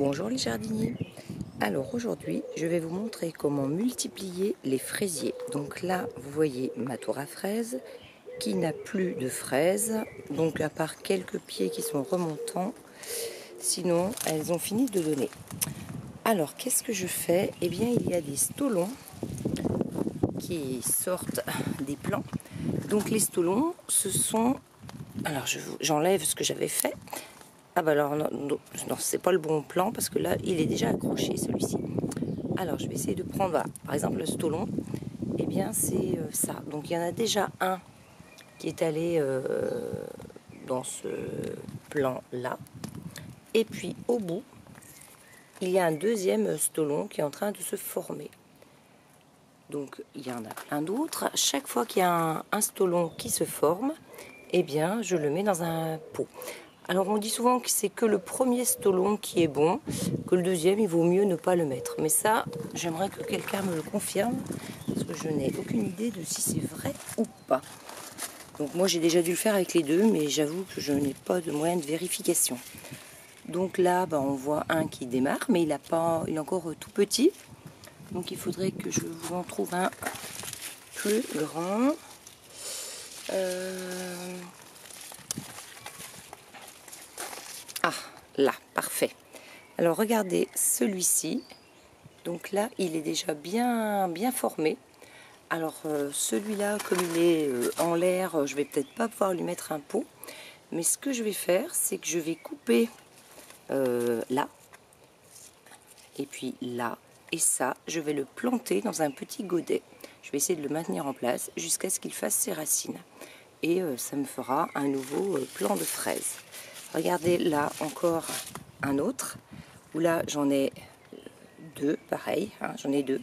Bonjour les jardiniers. Alors aujourd'hui je vais vous montrer comment multiplier les fraisiers. Donc là vous voyez ma tour à fraises qui n'a plus de fraises, donc à part quelques pieds qui sont remontants, sinon elles ont fini de donner. Alors qu'est-ce que je fais? Eh bien il y a des stolons qui sortent des plants. Donc les stolons ce sont... Alors j'enlève ce que j'avais fait. Ah bah alors non, c'est pas le bon plan parce que là il est déjà accroché celui-ci. Alors je vais essayer de prendre par exemple le stolon. Et bien c'est ça. Donc il y en a déjà un qui est allé dans ce plan là. Et puis au bout il y a un deuxième stolon qui est en train de se former. Donc il y en a plein d'autres. Chaque fois qu'il y a un stolon qui se forme, eh bien je le mets dans un pot. Alors on dit souvent que c'est que le premier stolon qui est bon, que le deuxième il vaut mieux ne pas le mettre. Mais ça, j'aimerais que quelqu'un me le confirme, parce que je n'ai aucune idée de si c'est vrai ou pas. Donc moi j'ai déjà dû le faire avec les deux, mais j'avoue que je n'ai pas de moyen de vérification. Donc là, on voit un qui démarre, mais il est encore tout petit. Donc il faudrait que je vous en trouve un plus grand. Ah, là, parfait. Alors regardez celui-ci. Donc là, il est déjà bien formé. Alors celui-là, comme il est en l'air, je vais peut-être pas pouvoir lui mettre un pot. Mais ce que je vais faire, c'est que je vais couper là. Et puis là. Et ça, je vais le planter dans un petit godet. Je vais essayer de le maintenir en place jusqu'à ce qu'il fasse ses racines. Et ça me fera un nouveau plant de fraises. Regardez là encore un autre, où là j'en ai deux, pareil, hein, j'en ai deux.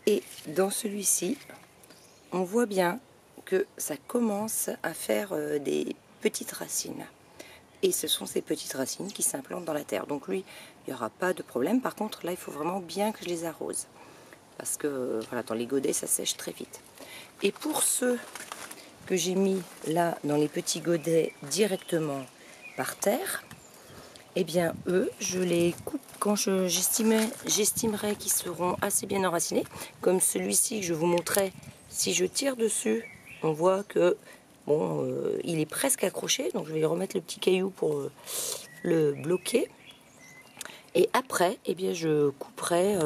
Et dans celui-ci, on voit bien que ça commence à faire des petites racines. Et ce sont ces petites racines qui s'implantent dans la terre. Donc lui, il n'y aura pas de problème. Par contre, là, il faut vraiment bien que je les arrose. Parce que voilà, dans les godets, ça sèche très vite. Et pour ceux que j'ai mis là, dans les petits godets directement par terre, eh bien eux, je les coupe quand j'estimerai qu'ils seront assez bien enracinés. Comme celui-ci que je vous montrais, si je tire dessus, on voit que bon, il est presque accroché. Donc je vais remettre le petit caillou pour le bloquer. Et après, eh bien, je couperai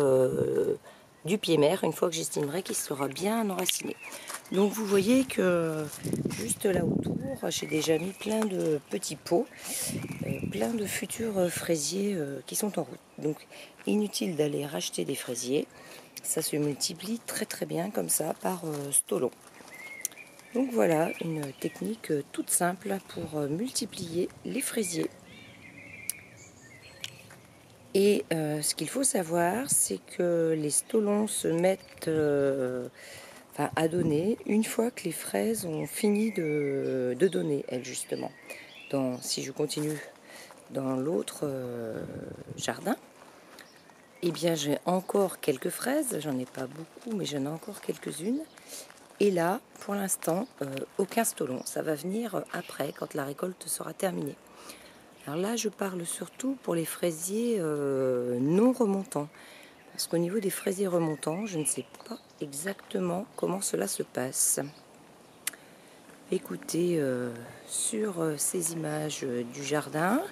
du pied mère une fois que j'estimerai qu'il sera bien enraciné. Donc vous voyez que juste là autour, j'ai déjà mis plein de petits pots, plein de futurs fraisiers qui sont en route. Donc inutile d'aller racheter des fraisiers, ça se multiplie très très bien comme ça par stolon. Donc voilà une technique toute simple pour multiplier les fraisiers. Et ce qu'il faut savoir, c'est que les stolons se mettent à donner une fois que les fraises ont fini de donner, elles justement. Si je continue dans l'autre jardin, eh bien j'ai encore quelques fraises, j'en ai pas beaucoup, mais j'en ai encore quelques-unes. Et là, pour l'instant, aucun stolon. Ça va venir après, quand la récolte sera terminée. Alors là, je parle surtout pour les fraisiers non remontants. Parce qu'au niveau des fraisiers remontants, je ne sais pas exactement comment cela se passe. Écoutez, sur ces images du jardin,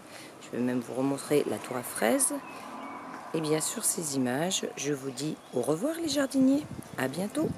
je vais même vous remontrer la tour à fraises. Et bien sur ces images, je vous dis au revoir les jardiniers. À bientôt.